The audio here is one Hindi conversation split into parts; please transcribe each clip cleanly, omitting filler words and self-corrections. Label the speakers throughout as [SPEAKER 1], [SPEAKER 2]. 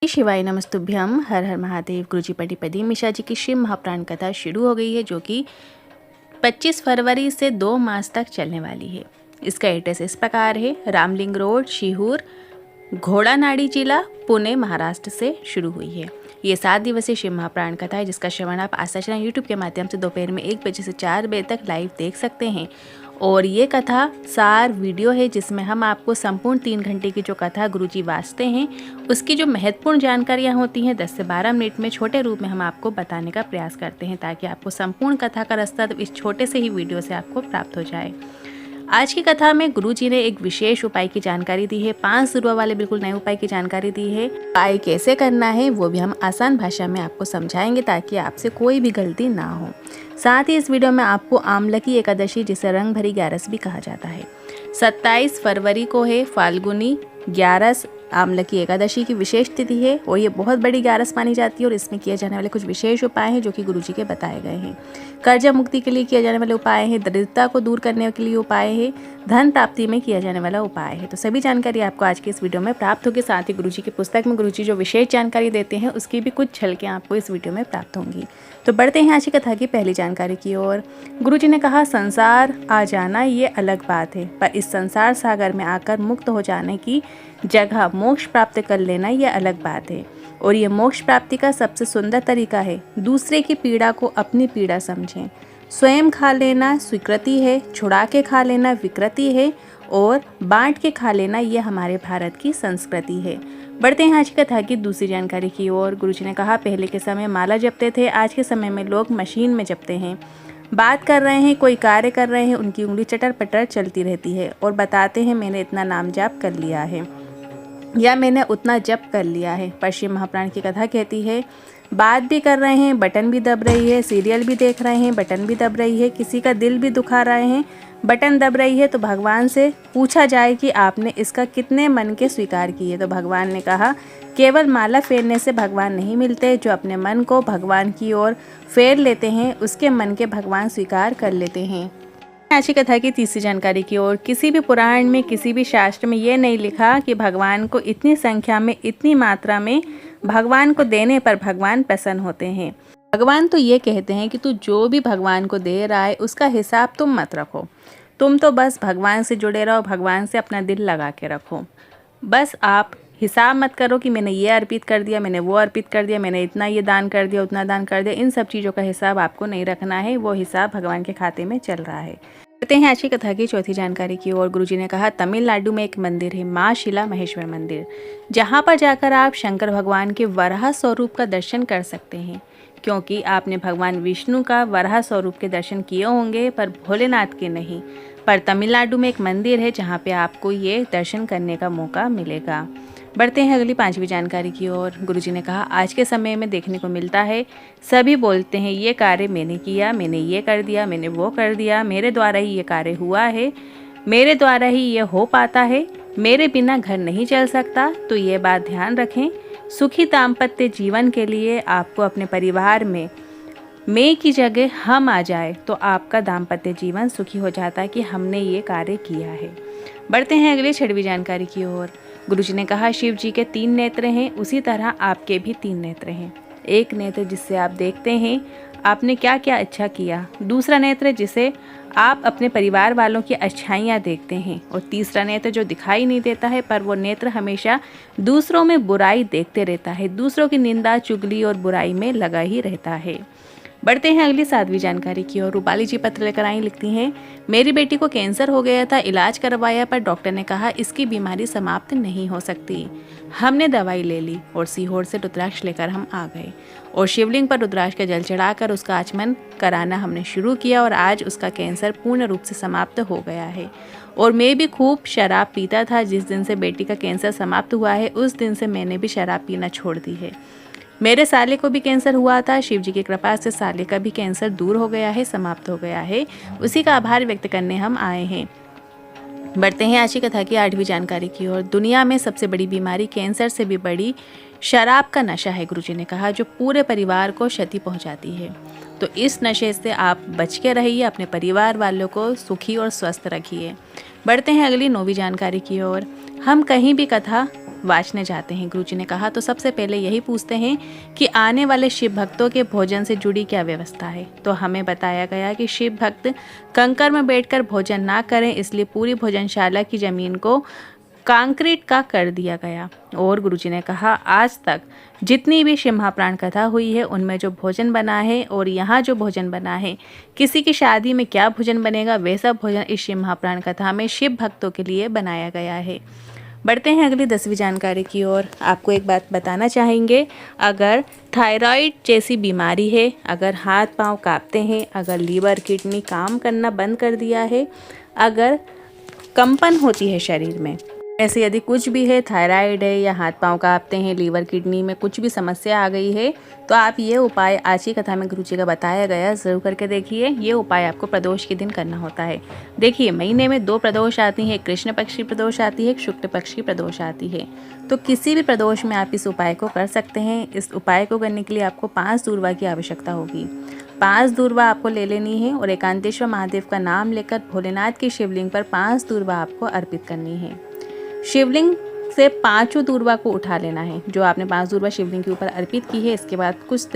[SPEAKER 1] शिवाय नमस्तुभ्यम। हर हर महादेव। गुरुजी पटी मिश्रा जी की शिव महाप्राण कथा शुरू हो गई है, जो कि 25 फरवरी से 2 मास तक चलने वाली है। इसका एड्रेस इस प्रकार है: रामलिंग रोड, शिहूर, घोड़ानाड़ी जिला, पुणे, महाराष्ट्र से शुरू हुई है। ये 7 दिवसीय शिव महाप्राण कथा है, जिसका श्रवण आप आस्था चैनल यूट्यूब के माध्यम से दोपहर में 1 बजे से 4 बजे तक लाइव देख सकते हैं। और ये कथा सार वीडियो है, जिसमें हम आपको संपूर्ण 3 घंटे की जो कथा गुरुजी वाचते हैं, उसकी जो महत्वपूर्ण जानकारियाँ होती हैं 10 से 12 मिनट में छोटे रूप में हम आपको बताने का प्रयास करते हैं, ताकि आपको संपूर्ण कथा का रास्ता इस छोटे से ही वीडियो से आपको प्राप्त हो जाए। आज की कथा में गुरुजी ने एक विशेष उपाय की जानकारी दी है। 5 ध्रुव वाले बिल्कुल नए उपाय की जानकारी दी है। उपाय कैसे करना है वो भी हम आसान भाषा में आपको समझाएंगे, ताकि आपसे कोई भी गलती ना हो। साथ ही इस वीडियो में आपको आमलकी एकादशी, जिसे रंग भरी 11 भी कहा जाता है, 27 फरवरी को है फाल्गुनी 11 आमलकी एकादशी की विशेष तिथि है। और ये बहुत बड़ी 11 मानी जाती है, और इसमें किए जाने वाले कुछ विशेष उपाय हैं जो कि गुरुजी के बताए गए हैं। कर्जा मुक्ति के लिए किए जाने वाले उपाय हैं, दरिद्रता को दूर करने के लिए उपाय है, धन प्राप्ति में किया जाने वाला उपाय है। तो सभी जानकारी आपको आज के इस वीडियो में प्राप्त होगी। साथ ही गुरुजी की पुस्तक में गुरुजी जो विशेष जानकारी देते हैं, उसकी भी कुछ झलकें आपको इस वीडियो में प्राप्त होंगी। तो बढ़ते हैं आज की कथा की पहली जानकारी की ओर। गुरुजी ने कहा, संसार आ जाना ये अलग बात है, पर इस संसार सागर में आकर मुक्त हो जाने की जगह मोक्ष प्राप्त कर लेना ये अलग बात है। और ये मोक्ष प्राप्ति का सबसे सुंदर तरीका है, दूसरे की पीड़ा को अपनी पीड़ा समझें। स्वयं खा लेना स्वीकृति है, छुड़ा के खा लेना विकृति है, और बांट के खा लेना ये हमारे भारत की संस्कृति है। बढ़ते हैं आज की कथा की दूसरी जानकारी की ओर। गुरुजी ने कहा, पहले के समय माला जपते थे, आज के समय में लोग मशीन में जपते हैं। बात कर रहे हैं, कोई कार्य कर रहे हैं, उनकी उंगली चटर पटर चलती रहती है और बताते हैं मैंने इतना नाम जाप कर लिया है, या मैंने उतना जप कर लिया है। पर शिव महाप्राण की कथा कहती है, बात भी कर रहे हैं, बटन भी दब रही है, सीरियल भी देख रहे हैं, बटन भी दब रही है, किसी का दिल भी दुखा रहे हैं, बटन दब रही है, तो भगवान से पूछा जाए कि आपने इसका कितने मन के स्वीकार किए। तो भगवान ने कहा, केवल माला फेरने से भगवान नहीं मिलते, जो अपने मन को भगवान की ओर फेर लेते हैं, उसके मन के भगवान स्वीकार कर लेते हैं। आज की कथा की तीसरी जानकारी की ओर। किसी भी पुराण में, किसी भी शास्त्र में ये नहीं लिखा कि भगवान को इतनी संख्या में, इतनी मात्रा में भगवान को देने पर भगवान प्रसन्न होते हैं। भगवान तो ये कहते हैं कि तू जो भी भगवान को दे रहा है उसका हिसाब तुम मत रखो, तुम तो बस भगवान से जुड़े रहो, भगवान से अपना दिल लगा के रखो। बस आप हिसाब मत करो कि मैंने ये अर्पित कर दिया, मैंने वो अर्पित कर दिया, मैंने इतना ये दान कर दिया, उतना दान कर दिया। इन सब चीज़ों का हिसाब आपको नहीं रखना है, वो हिसाब भगवान के खाते में चल रहा है। कहते हैं आज की कथा की चौथी जानकारी की ओर। गुरुजी ने कहा, तमिलनाडु में एक मंदिर है, माँ शिला महेश्वर मंदिर, जहाँ पर जाकर आप शंकर भगवान के वराह स्वरूप का दर्शन कर सकते हैं। क्योंकि आपने भगवान विष्णु का वराह स्वरूप के दर्शन किए होंगे, पर भोलेनाथ के नहीं। पर तमिलनाडु में एक मंदिर है जहाँ पे आपको ये दर्शन करने का मौका मिलेगा। बढ़ते हैं अगली 5वीं जानकारी की ओर। गुरुजी ने कहा, आज के समय में देखने को मिलता है, सभी बोलते हैं ये कार्य मैंने किया, मैंने ये कर दिया, मैंने वो कर दिया, मेरे द्वारा ही ये कार्य हुआ है, मेरे द्वारा ही ये हो पाता है, मेरे बिना घर नहीं चल सकता। तो ये बात ध्यान रखें, सुखी दाम्पत्य जीवन के लिए आपको अपने परिवार में मैं की जगह हम आ जाए, तो आपका दाम्पत्य जीवन सुखी हो जाता है कि हमने ये कार्य किया है। बढ़ते हैं अगली 6वीं जानकारी की ओर। गुरुजी ने कहा, शिव जी के 3 नेत्र हैं, उसी तरह आपके भी 3 नेत्र हैं। एक नेत्र जिससे आप देखते हैं आपने क्या क्या अच्छा किया, दूसरा नेत्र जिसे आप अपने परिवार वालों की अच्छाइयाँ देखते हैं, और तीसरा नेत्र जो दिखाई नहीं देता है, पर वो नेत्र हमेशा दूसरों में बुराई देखते रहता है, दूसरों की निंदा, चुगली और बुराई में लगा ही रहता है। बढ़ते हैं अगली 7वीं जानकारी की ओर। रूपाली जी पत्र लेकर आई, लिखती हैं, मेरी बेटी को कैंसर हो गया था, इलाज करवाया, पर डॉक्टर ने कहा इसकी बीमारी समाप्त नहीं हो सकती। हमने दवाई ले ली और सीहोर से रुद्राक्ष लेकर हम आ गए, और शिवलिंग पर रुद्राक्ष का जल चढ़ाकर उसका आचमन कराना हमने शुरू किया, और आज उसका कैंसर पूर्ण रूप से समाप्त हो गया है। और मैं भी खूब शराब पीता था। जिस दिन से बेटी का कैंसर समाप्त हुआ है, उस दिन से मैंने भी शराब पीना छोड़ दी है। मेरे साले को भी कैंसर हुआ था, शिव जी की कृपा से साले का भी कैंसर दूर हो गया है, समाप्त हो गया है, उसी का आभार व्यक्त करने हम आए हैं। बढ़ते हैं आज की कथा की 8वीं जानकारी की ओर। दुनिया में सबसे बड़ी बीमारी कैंसर से भी बड़ी शराब का नशा है, गुरुजी ने कहा, जो पूरे परिवार को क्षति पहुंचाती है। तो इस नशे से आप बच के रहिए, अपने परिवार वालों को सुखी और स्वस्थ रखिए। बढ़ते हैं अगली 9वीं जानकारी की ओर। हम कहीं भी कथा वाचने जाते हैं, गुरुजी ने कहा, तो सबसे पहले यही पूछते हैं कि आने वाले शिव भक्तों के भोजन से जुड़ी क्या व्यवस्था है। तो हमें बताया गया कि शिव भक्त कंकर में बैठकर भोजन ना करें, इसलिए पूरी भोजनशाला की जमीन को कंक्रीट का कर दिया गया। और गुरुजी ने कहा, आज तक जितनी भी शिव महाप्राण कथा हुई है उनमें जो भोजन बना है और यहाँ जो भोजन बना है, किसी की शादी में क्या भोजन बनेगा वैसा भोजन इस शिव महाप्राण कथा में शिव भक्तों के लिए बनाया गया है। बढ़ते हैं अगली 10वीं जानकारी की ओर। आपको एक बात बताना चाहेंगे, अगर थायराइड जैसी बीमारी है, अगर हाथ पांव कांपते हैं, अगर लीवर किडनी काम करना बंद कर दिया है, अगर कंपन होती है शरीर में, ऐसे यदि कुछ भी है, थायराइड है या हाथ पांव कांपते हैं, लीवर किडनी में कुछ भी समस्या आ गई है, तो आप ये उपाय आज की कथा में गुरुजी का बताया गया ज़रूर करके देखिए। ये उपाय आपको प्रदोष के दिन करना होता है। देखिए, महीने में 2 प्रदोष आती हैं, कृष्ण पक्ष की प्रदोष आती है, शुक्ल पक्ष की प्रदोष आती है। तो किसी भी प्रदोष में आप इस उपाय को कर सकते हैं। इस उपाय को करने के लिए आपको 5 दूर्वा की आवश्यकता होगी। 5 दूर्वा आपको ले लेनी है और एकांतेश्वर महादेव का नाम लेकर भोलेनाथ की शिवलिंग पर 5 दूर्वा आपको अर्पित करनी है। शिवलिंग से 5 दूर्वा को उठा लेना है। जो आपने 5 दूर्वा शिवलिंग के ऊपर अर्पित की है, इसके बाद कुछ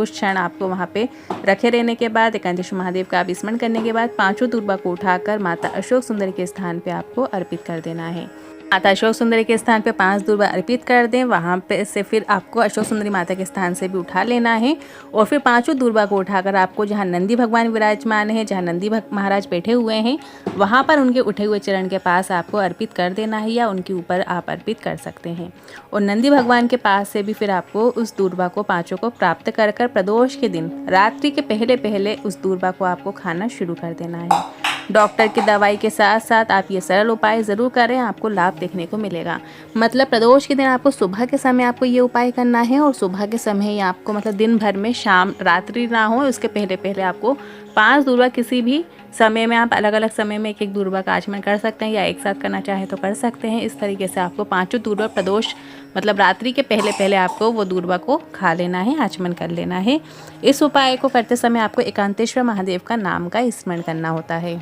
[SPEAKER 1] क्षण आपको वहाँ पे रखे रहने के बाद, एकांतेश्वर महादेव का स्मरण करने के बाद 5 दूर्वा को उठाकर माता अशोक सुंदरी के स्थान पे आपको अर्पित कर देना है। माता अशोक सुंदरी के स्थान पे 5 दूर्वा अर्पित कर दें। वहाँ पे से फिर आपको अशोक सुंदरी माता के स्थान से भी उठा लेना है और फिर 5 दूर्वा को उठाकर आपको जहाँ नंदी भगवान विराजमान है, जहाँ नंदी महाराज बैठे हुए हैं, वहाँ पर उनके उठे हुए चरण के पास आपको अर्पित कर देना है, या उनके ऊपर आप अर्पित कर सकते हैं। और नंदी भगवान के पास से भी फिर आपको उस दूर्वा को 5 को प्राप्त कर प्रदोष के दिन रात्रि के पहले उस दूर्वा को आपको खाना शुरू कर देना है। डॉक्टर की दवाई के साथ साथ आप ये सरल उपाय ज़रूर करें, आपको लाभ देखने को मिलेगा। मतलब प्रदोष के दिन आपको सुबह के समय आपको ये उपाय करना है और सुबह के समय ही आपको, मतलब दिन भर में, शाम रात्रि ना हो उसके पहले आपको 5 दूर्वा, किसी भी समय में आप अलग अलग समय में एक दूर्वा का आचमन कर सकते हैं या एक साथ करना चाहें तो कर सकते हैं। इस तरीके से आपको 5 दूर्वा प्रदोष मतलब रात्रि के पहले आपको वो दूर्वा को खा लेना है, आचमन कर लेना है। इस उपाय को करते समय आपको एकांतेश्वर महादेव का नाम का स्मरण करना होता है।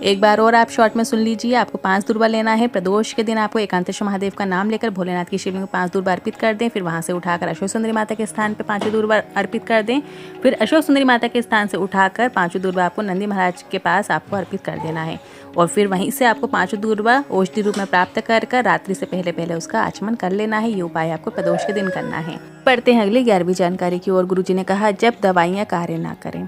[SPEAKER 1] एक बार और आप शॉर्ट में सुन लीजिए। आपको 5 दूर्वा लेना है। प्रदोष के दिन आपको एकांतेश्वर महादेव का नाम लेकर भोलेनाथ की शिवलिंग में 5 दूर्वा अर्पित कर दें। फिर वहां से उठाकर अशोक सुंदरी माता के स्थान पे 5 दूर्वा अर्पित कर दें। फिर अशोक सुंदरी माता के स्थान से उठाकर 5 दूर्वा आपको नंदी महाराज के पास आपको अर्पित कर देना है और फिर वहीं से आपको 5 दूर्वा औषधि रूप में प्राप्त कर रात्रि से पहले उसका आचमन कर लेना है। ये उपाय आपको प्रदोष के दिन करना है। पढ़ते हैं अगली 11वीं जानकारी की ओर। गुरुजी ने कहा, जब दवाइयाँ कार्य ना करें,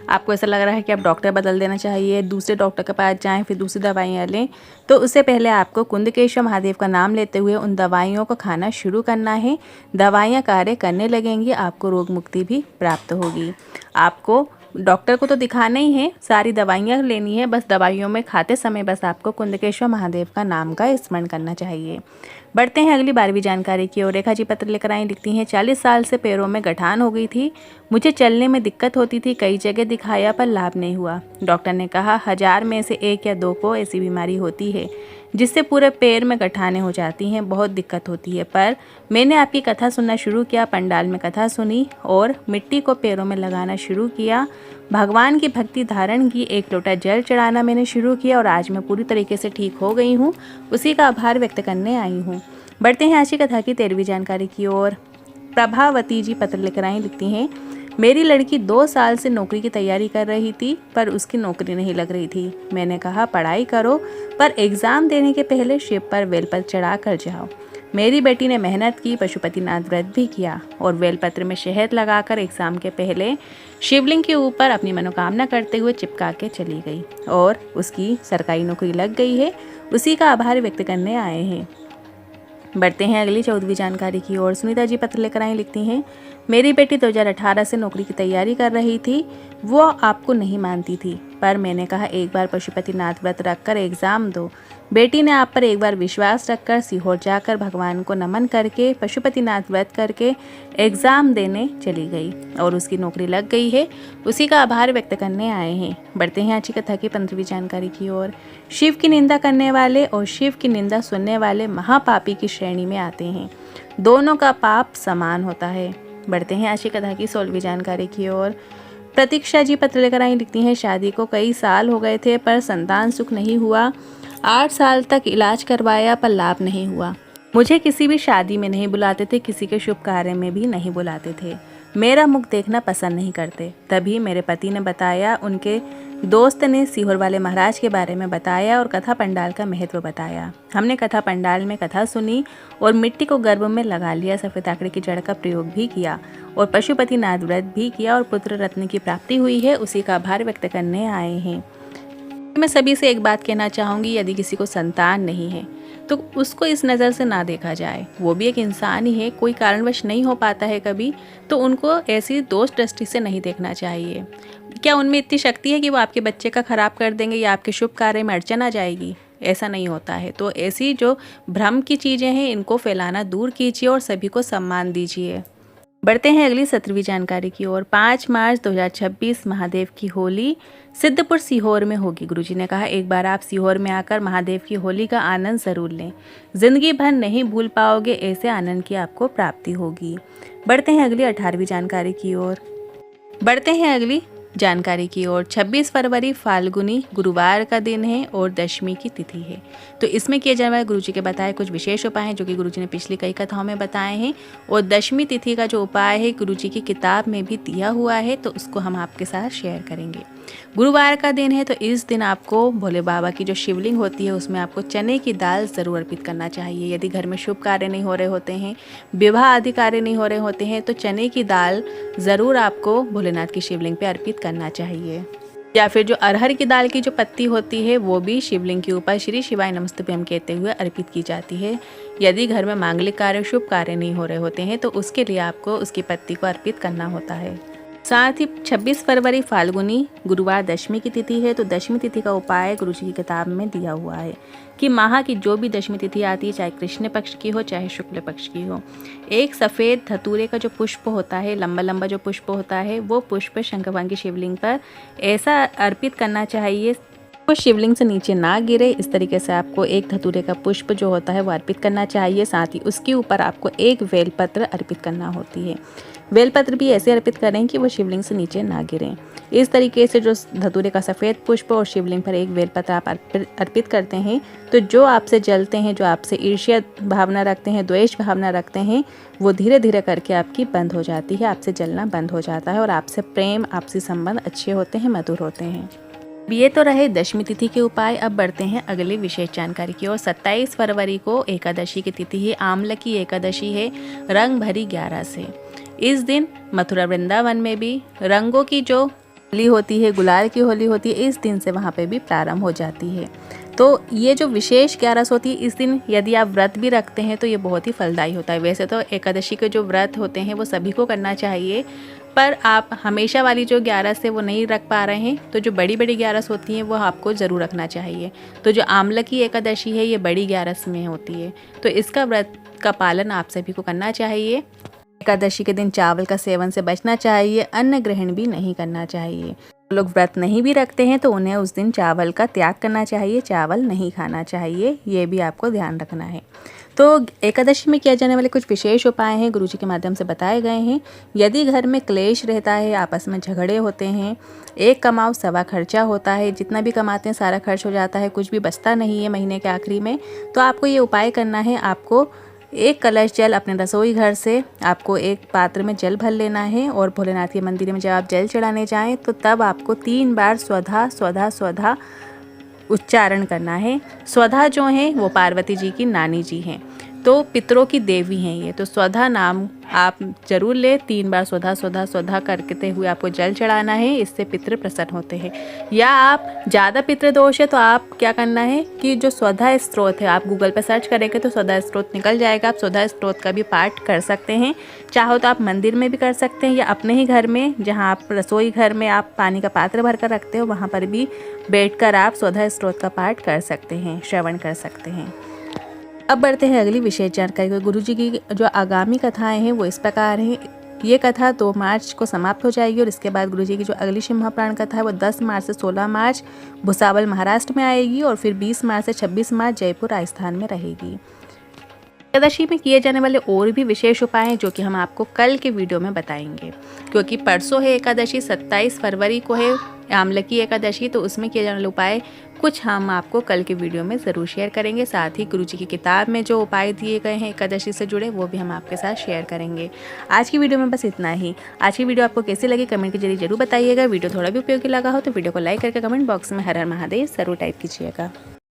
[SPEAKER 1] आपको ऐसा लग रहा है कि आप डॉक्टर बदल देना चाहिए, दूसरे डॉक्टर के पास जाएं, फिर दूसरी दवाइयाँ लें, तो उससे पहले आपको कुंदकेश्वर महादेव का नाम लेते हुए उन दवाइयों को खाना शुरू करना है। दवाइयाँ कार्य करने लगेंगी, आपको रोग मुक्ति भी प्राप्त होगी। आपको डॉक्टर को तो दिखाना ही है, सारी दवाइयाँ लेनी है, बस दवाइयों में खाते समय बस आपको कुंदकेश्वर महादेव का नाम का स्मरण करना चाहिए। बढ़ते हैं अगली 12वीं जानकारी की ओर। रेखा जी पत्र लेकर आई, लिखती हैं, 40 साल से पैरों में गठान हो गई थी, मुझे चलने में दिक्कत होती थी, कई जगह दिखाया पर लाभ नहीं हुआ। डॉक्टर ने कहा 1000 में से 1 या 2 को ऐसी बीमारी होती है जिससे पूरे पैर में गठाने हो जाती हैं, बहुत दिक्कत होती है। पर मैंने आपकी कथा सुनना शुरू किया, पंडाल में कथा सुनी और मिट्टी को पैरों में लगाना शुरू किया, भगवान की भक्ति धारण की, 1 लोटा जल चढ़ाना मैंने शुरू किया और आज मैं पूरी तरीके से ठीक हो गई हूँ, उसी का आभार व्यक्त करने आई हूँ। बढ़ते हैं आज की कथा की 13वीं जानकारी की ओर। प्रभावती जी पत्र लेकर आई, लिखती हैं, मेरी लड़की 2 साल से नौकरी की तैयारी कर रही थी पर उसकी नौकरी नहीं लग रही थी। मैंने कहा पढ़ाई करो पर एग्ज़ाम देने के पहले शिव पर बेलपत्र चढ़ा कर जाओ। मेरी बेटी ने मेहनत की, पशुपतिनाथ व्रत भी किया और बेलपत्र में शहद लगाकर एग्ज़ाम के पहले शिवलिंग के ऊपर अपनी मनोकामना करते हुए चिपका के चली गई और उसकी सरकारी नौकरी लग गई है, उसी का आभार व्यक्त करने आए हैं। बढ़ते हैं अगली 14वीं जानकारी की ओर। सुनीता जी पत्र लेकर आई, लिखती हैं, मेरी बेटी 2018 से नौकरी की तैयारी कर रही थी, वो आपको नहीं मानती थी पर मैंने कहा एक बार पशुपतिनाथ व्रत रखकर एग्ज़ाम दो। बेटी ने आप पर एक बार विश्वास रखकर सीहोर जाकर भगवान को नमन करके पशुपतिनाथ व्रत करके एग्ज़ाम देने चली गई और उसकी नौकरी लग गई है, उसी का आभार व्यक्त करने आए हैं। बढ़ते हैं आज की कथा की 15वीं जानकारी की ओर। शिव की निंदा करने वाले और शिव की निंदा सुनने वाले महापापी की श्रेणी में आते हैं, दोनों का पाप समान होता है। बढ़ते हैं आज की कथा की 16वीं जानकारी की ओर। प्रतीक्षा जी पत्र लेकर आई, लिखती हैं, शादी को कई साल हो गए थे पर संतान सुख नहीं हुआ, 8 साल तक इलाज करवाया पर लाभ नहीं हुआ। मुझे किसी भी शादी में नहीं बुलाते थे, किसी के शुभ कार्य में भी नहीं बुलाते थे। मेरा मुख देखना पसंद नहीं करते। तभी मेरे पति ने बताया, उनके दोस्त ने सीहोर वाले महाराज के बारे में बताया और कथा पंडाल का महत्व बताया। हमने कथा पंडाल में कथा सुनी और मिट्टी को गर्भ में लगा लिया, सफ़ेद आकड़े की जड़ का प्रयोग भी किया और पशुपतिनाथ व्रत भी किया और पुत्र रत्न की प्राप्ति हुई है, उसी का आभार व्यक्त करने आए हैं। मैं सभी से एक बात कहना चाहूँगी, यदि किसी को संतान नहीं है तो उसको इस नज़र से ना देखा जाए। वो भी एक इंसान ही है, कोई कारणवश नहीं हो पाता है कभी, तो उनको ऐसी दोष दृष्टि से नहीं देखना चाहिए। क्या उनमें इतनी शक्ति है कि वो आपके बच्चे का खराब कर देंगे या आपके शुभ कार्य में अड़चन आ जाएगी? ऐसा नहीं होता है। तो ऐसी जो भ्रम की चीज़ें हैं, इनको फैलाना दूर कीजिए और सभी को सम्मान दीजिए। बढ़ते हैं अगली 17वीं जानकारी की ओर। 5 मार्च 2026 महादेव की होली सिद्धपुर सीहोर में होगी। गुरुजी ने कहा, एक बार आप सीहोर में आकर महादेव की होली का आनंद ज़रूर लें। जिंदगी भर नहीं भूल पाओगे, ऐसे आनंद की आपको प्राप्ति होगी। बढ़ते हैं अगली 18वीं जानकारी की ओर। 26 फरवरी फाल्गुनी गुरुवार का दिन है और दशमी की तिथि है। तो इसमें किए जाने वाले गुरुजी के बताए कुछ विशेष उपाय हैं जो कि गुरुजी ने पिछली कई कथाओं में बताए हैं। और दशमी तिथि का जो उपाय है गुरुजी की किताब में भी दिया हुआ है, तो उसको हम आपके साथ शेयर करेंगे। गुरुवार का दिन है, तो इस दिन आपको भोले बाबा की जो शिवलिंग होती है उसमें आपको चने की दाल ज़रूर अर्पित करना चाहिए। यदि घर में शुभ कार्य नहीं हो रहे होते हैं, विवाह आदि कार्य नहीं हो रहे होते हैं, तो चने की दाल ज़रूर आपको भोलेनाथ की शिवलिंग पे अर्पित करना चाहिए। या फिर जो अरहर की दाल की जो पत्ती होती है वो भी शिवलिंग के ऊपर श्री शिवाय नमस्तुभ्यम कहते हुए अर्पित की जाती है। यदि घर में मांगलिक कार्य शुभ कार्य नहीं हो रहे होते हैं तो उसके लिए आपको उसकी पत्ती को अर्पित करना होता है। साथ ही 26 फरवरी फाल्गुनी गुरुवार दशमी की तिथि है, तो दशमी तिथि का उपाय गुरुजी की किताब में दिया हुआ है कि माह की जो भी दशमी तिथि आती है, चाहे कृष्ण पक्ष की हो चाहे शुक्ल पक्ष की हो, एक सफ़ेद धतूरे का जो पुष्प होता है, लंबा लंबा जो पुष्प होता है, वो पुष्प शंकर भगवान की शिवलिंग पर ऐसा अर्पित करना चाहिए वो शिवलिंग से नीचे ना गिरे। इस तरीके से आपको एक धतूरे का पुष्प जो होता है वो अर्पित करना चाहिए। साथ ही उसके ऊपर आपको एक बेलपत्र अर्पित करना होती है। बेलपत्र भी ऐसे अर्पित करें कि वो शिवलिंग से नीचे ना गिरें। इस तरीके से जो धतूरे का सफ़ेद पुष्प और शिवलिंग पर एक बेलपत्र आप अर्पित करते हैं, तो जो आपसे जलते हैं, जो आपसे ईर्ष्या भावना रखते हैं, द्वेष भावना रखते हैं, वो धीरे धीरे करके आपकी बंद हो जाती है, आपसे जलना बंद हो जाता है और आपसे प्रेम, आपसी संबंध अच्छे होते हैं, मधुर होते हैं। ये तो रहे दशमी तिथि के उपाय। अब बढ़ते हैं अगली विशेष जानकारी की ओर। 27 फरवरी को एकादशी की तिथि है। आमला की एकादशी है, रंग भरी 11 से। इस दिन मथुरा वृंदावन में भी रंगों की जो होली होती है, गुलाल की होली होती है, इस दिन से वहाँ पे भी प्रारंभ हो जाती है। तो ये जो विशेष 11 होती है, इस दिन यदि आप व्रत भी रखते हैं तो ये बहुत ही फलदायी होता है। वैसे तो एकादशी के जो व्रत होते हैं वो सभी को करना चाहिए, पर आप हमेशा वाली जो 11 है वो नहीं रख पा रहे हैं, तो जो बड़ी बड़ी 11 होती हैं वो आपको ज़रूर रखना चाहिए। तो जो आमला की एकादशी है ये बड़ी 11 में होती है, तो इसका व्रत का पालन आप सभी को करना चाहिए। एकादशी के दिन चावल का सेवन से बचना चाहिए, अन्न ग्रहण भी नहीं करना चाहिए। लोग व्रत नहीं भी रखते हैं तो उन्हें उस दिन चावल का त्याग करना चाहिए, चावल नहीं खाना चाहिए, ये भी आपको ध्यान रखना है। तो एकादशी में किए जाने वाले कुछ विशेष उपाय हैं गुरुजी के माध्यम से बताए गए हैं। यदि घर में क्लेश रहता है, आपस में झगड़े होते हैं, एक कमाओ सवा खर्चा होता है, जितना भी कमाते हैं सारा खर्च हो जाता है, कुछ भी बचता नहीं है महीने के आखिरी में, तो आपको ये उपाय करना है। आपको एक कलश जल अपने रसोई घर से आपको एक पात्र में जल भर लेना है और भोलेनाथ के मंदिर में जब आप जल चढ़ाने जाएं तो तब आपको 3 बार स्वधा स्वधा स्वधा उच्चारण करना है। स्वधा जो हैं वो पार्वती जी की नानी जी हैं, तो पितरों की देवी हैं ये, तो स्वधा नाम आप जरूर ले। 3 बार स्वधा स्वधा स्वधा करते हुए आपको जल चढ़ाना है, इससे पितृ प्रसन्न होते हैं। या आप ज़्यादा पितृ दोष है तो आप क्या करना है कि जो स्वधा स्त्रोत है, आप गूगल पर सर्च करेंगे तो स्वधा स्त्रोत निकल जाएगा। आप स्वधा स्त्रोत का भी पाठ कर सकते हैं, चाहो तो आप मंदिर में भी कर सकते हैं या अपने ही घर में जहाँ आप रसोई घर में आप पानी का पात्र भर कर रखते हो वहाँ पर भी बैठकर आप स्वधा स्त्रोत का पाठ कर सकते हैं, श्रवण कर सकते हैं। अब बढ़ते हैं अगली विशेष जानकारी को। गुरुजी की जो आगामी कथाएं हैं वो इस प्रकार हैं। ये कथा 2 मार्च को समाप्त हो जाएगी और इसके बाद गुरुजी की जो अगली शिव महापुराण कथा है वो 10 मार्च से 16 मार्च भुसावल महाराष्ट्र में आएगी और फिर 20 मार्च से 26 मार्च जयपुर राजस्थान में रहेगी। एकादशी में किए जाने वाले और भी विशेष उपाय हैं जो कि हम आपको कल के वीडियो में बताएंगे, क्योंकि परसों है एकादशी, 27 फरवरी को है आमलकी एकादशी, तो उसमें किए जाने वाले उपाय कुछ हम आपको कल के वीडियो में ज़रूर शेयर करेंगे। साथ ही गुरुजी की किताब में जो उपाय दिए गए हैं एकादशी से जुड़े वो भी हम आपके साथ शेयर करेंगे। आज की वीडियो में बस इतना ही। आज की वीडियो आपको कैसी लगी कमेंट के जरिए जरूर बताइएगा। वीडियो थोड़ा भी उपयोगी लगा हो तो वीडियो को लाइक करके कमेंट बॉक्स में हर हर महादेव जरूर टाइप कीजिएगा।